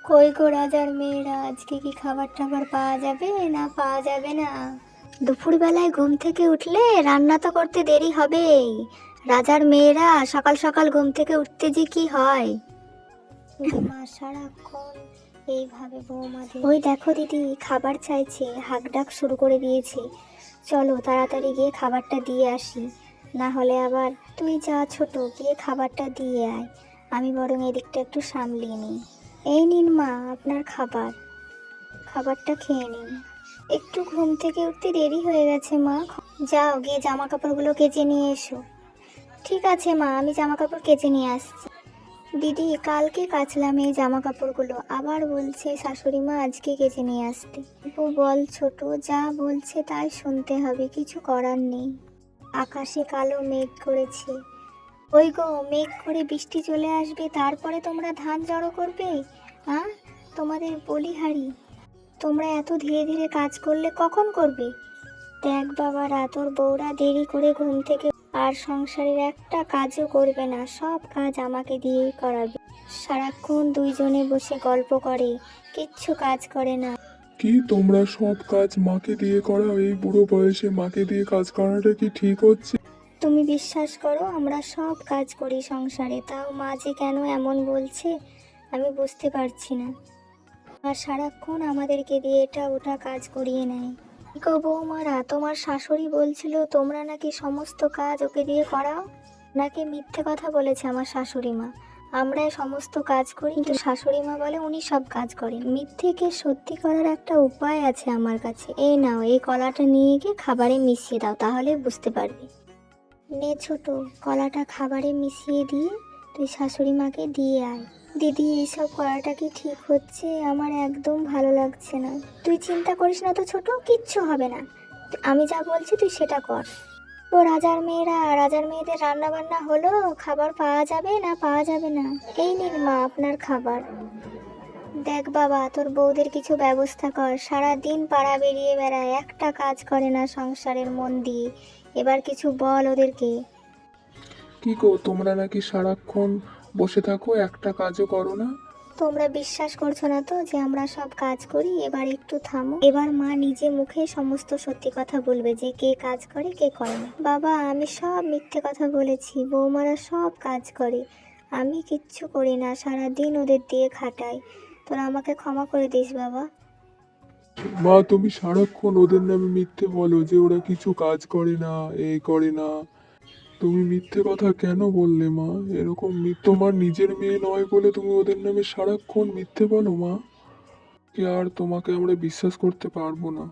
কই গো রাজার মেয়েরা, আজকে কি খাবার টাবার পাওয়া যাবে না পাওয়া যাবে না? দুপুরবেলায় ঘুম থেকে উঠলে রান্না তো করতে দেরি হবেই। রাজার মেয়েরা সকাল সকাল ঘুম থেকে উঠতে যে কি হয়! মা সারাক্ষণ এইভাবে বৌমাদের, ওই দেখো দিদি খাবার চাইছে, হাঁকডাক শুরু করে দিয়েছে। চলো তাড়াতাড়ি গিয়ে খাবারটা দিয়ে আসি, না হলে আবার। তুই যা ছোট, গিয়ে খাবারটা দিয়ে আয়, আমি বরং এদিকটা একটু সামলিয়ে নিই। এই নিন মা আপনার খাবার, খাবারটা খেয়ে নিন। একটু ঘুম থেকে উঠতে দেরি হয়ে গেছে মা, যাও গিয়ে জামা কাপড়গুলো কেচে নিয়ে এসো। ঠিক আছে মা, আমি জামা কাপড় কেচে নিয়ে আসছি। দিদি কালকে কাচলাম এই জামা কাপড়গুলো, আবার বলছে শাশুড়ি মা আজকে কেচে নিয়ে আসতে। ও বল ছোট, যা বলছে তাই শুনতে হবে, কিছু করার নেই। আকাশে কালো মেঘ করেছে। ওই গো, মেঘ করে বৃষ্টি চলে আসবে, তারপরে তোমরা ধান জড়ো করবে? তোমাদের বলিহারি, তোমরা এত ধীরে ধীরে কাজ করলে কখন করবে? দেখ বাবারা, তোর বউরা দেরি করে ঘুম থেকে আর সংসারের একটা কাজও করবে না, সব কাজ আমাকে দিয়েই করাবে। সারাক্ষণ দুইজনে বসে গল্প করে, কিচ্ছু কাজ করে না। কি তোমরা সব কাজ মাকে দিয়ে করাও? এই বুড়ো বয়সে মাকে দিয়ে কাজ করাটা কি ঠিক হচ্ছে? তুমি বিশ্বাস করো, আমরা সব কাজ করি সংসারে, তাও মা যে কেন এমন বলছে আমি বুঝতে পারছি না। আর সারাক্ষণ আমাদেরকে দিয়ে এটা ওটা কাজ করিয়ে নেয়। গো বৌমারা, তোমার শাশুড়ি বলছিল তোমরা নাকি সমস্ত কাজ ওকে দিয়ে করাও। নাকি মিথ্যে কথা বলেছে আমার শাশুড়ি মা, আমরা সমস্ত কাজ করি, কিন্তু শাশুড়ি মা বলে উনি সব কাজ করেন। মিথ্যেকে সত্যি করার একটা উপায় আছে আমার কাছে, এই নাও, এই কলাটা নিয়ে গিয়ে খাবারে মিশিয়ে দাও, তাহলে বুঝতে পারবে। নে ছোট, কলাটা খাবারে মিশিয়ে দিয়ে তুই শাশুড়ি মাকে দিয়ে আয়। দিদি এইসব করাটা কি ঠিক হচ্ছে? আমার একদম ভালো লাগছে না। তুই চিন্তা করিস না তো ছোট, কিচ্ছু হবে না, আমি যা বলছি তুই সেটা কর। তো রাজার মেয়েরা, রাজার মেয়েদের রান্না বান্না হলো, খাবার পাওয়া যাবে না পাওয়া যাবে না? এই নিন মা আপনার খাবার। দেখ বাবা, তোর বউদের কিছু ব্যবস্থা কর, সারা দিন পাড়া বেরিয়ে বেড়ায়, একটা কাজ করে না সংসারের মন দিয়ে। এবার কিছু বল ওদেরকে। কি গো, তোমরা নাকি সারাক্ষণ বসে থাকো, একটা কাজও করো না? তোমরা বিশ্বাস করছো না তো যে আমরা সব কাজ করি? এবার একটু থামো, এবার মা নিজে মুখে সমস্ত সত্যি কথা বলবে যে কে কাজ করে কে করে না। বাবা আমি সব মিথ্যে কথা বলেছি, বৌমারা সব কাজ করে, আমি কিচ্ছু করি না, সারা দিন ওদের দিয়ে খাটাই। তোরা আমাকে ক্ষমা করে দিস বাবা। মা, তুমি সারাক্ষণ ওদের নামে মিথ্যে বলো যে ওরা কিছু কাজ করে না, এই করে না। তুমি মিথ্যে কথা কেন বললে মা? এরকম তোমার নিজের মেয়ে নয় বলে তুমি ওদের নামে সারাক্ষণ মিথ্যে বলো মা? কি আর তোমাকে আমরা বিশ্বাস করতে পারবো না।